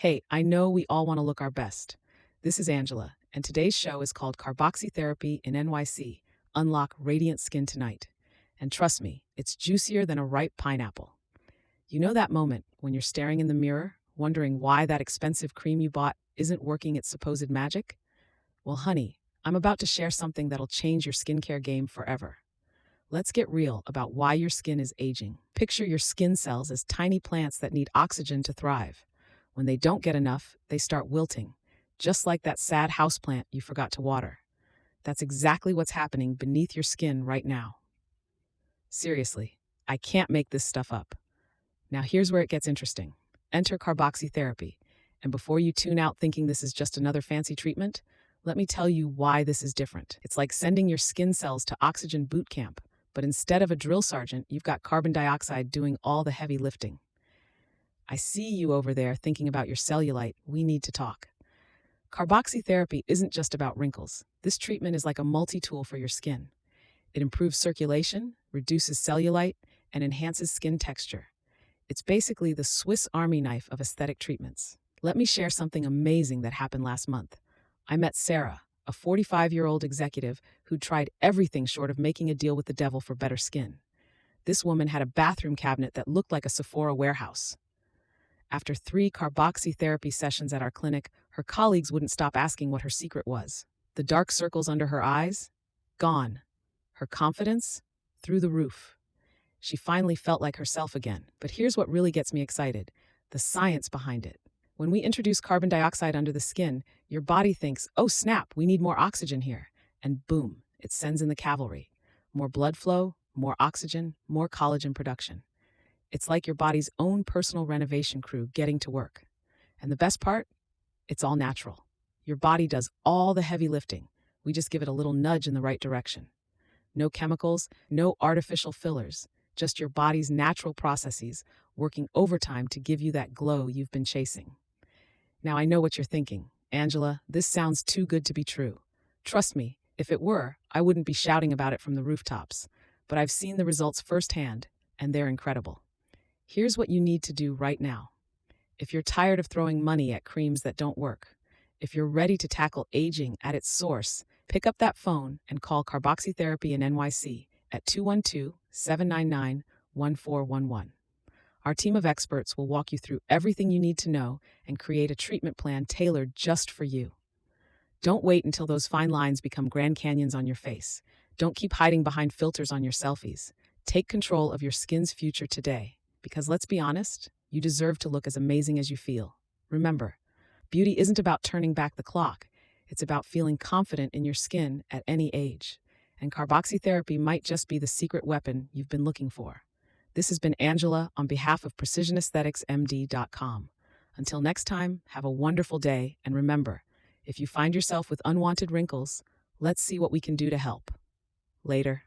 Hey, I know we all want to look our best. This is Angela, and today's show is called Carboxytherapy in NYC. Unlock radiant skin tonight. And trust me, it's juicier than a ripe pineapple. You know that moment when you're staring in the mirror, wondering why that expensive cream you bought isn't working its supposed magic? Well, honey, I'm about to share something that'll change your skincare game forever. Let's get real about why your skin is aging. Picture your skin cells as tiny plants that need oxygen to thrive. When they don't get enough, they start wilting, just like that sad houseplant you forgot to water. That's exactly what's happening beneath your skin right now. Seriously, I can't make this stuff up. Now here's where it gets interesting. Enter carboxytherapy. And before you tune out thinking this is just another fancy treatment, let me tell you why this is different. It's like sending your skin cells to oxygen boot camp, but instead of a drill sergeant, you've got carbon dioxide doing all the heavy lifting. I see you over there thinking about your cellulite. We need to talk. Carboxytherapy isn't just about wrinkles. This treatment is like a multi-tool for your skin. It improves circulation, reduces cellulite, and enhances skin texture. It's basically the Swiss Army knife of aesthetic treatments. Let me share something amazing that happened last month. I met Sarah, a 45-year-old executive who tried everything short of making a deal with the devil for better skin. This woman had a bathroom cabinet that looked like a Sephora warehouse. After 3 carboxytherapy sessions at our clinic, her colleagues wouldn't stop asking what her secret was. The dark circles under her eyes? Gone. Her confidence? Through the roof. She finally felt like herself again. But here's what really gets me excited: the science behind it. When we introduce carbon dioxide under the skin, your body thinks, oh snap, we need more oxygen here. And boom, it sends in the cavalry. More blood flow, more oxygen, more collagen production. It's like your body's own personal renovation crew getting to work. And the best part? It's all natural. Your body does all the heavy lifting. We just give it a little nudge in the right direction. No chemicals, no artificial fillers, just your body's natural processes working overtime to give you that glow you've been chasing. Now I know what you're thinking. Angela, this sounds too good to be true. Trust me, if it were, I wouldn't be shouting about it from the rooftops. But I've seen the results firsthand, and they're incredible. Here's what you need to do right now. If you're tired of throwing money at creams that don't work, if you're ready to tackle aging at its source, pick up that phone and call Carboxytherapy in NYC at 212-799-1411. Our team of experts will walk you through everything you need to know and create a treatment plan tailored just for you. Don't wait until those fine lines become Grand Canyons on your face. Don't keep hiding behind filters on your selfies. Take control of your skin's future today. Because let's be honest, you deserve to look as amazing as you feel. Remember, beauty isn't about turning back the clock. It's about feeling confident in your skin at any age. And carboxytherapy might just be the secret weapon you've been looking for. This has been Angela on behalf of PrecisionAestheticsMD.com. Until next time, have a wonderful day, and remember, if you find yourself with unwanted wrinkles, let's see what we can do to help. Later.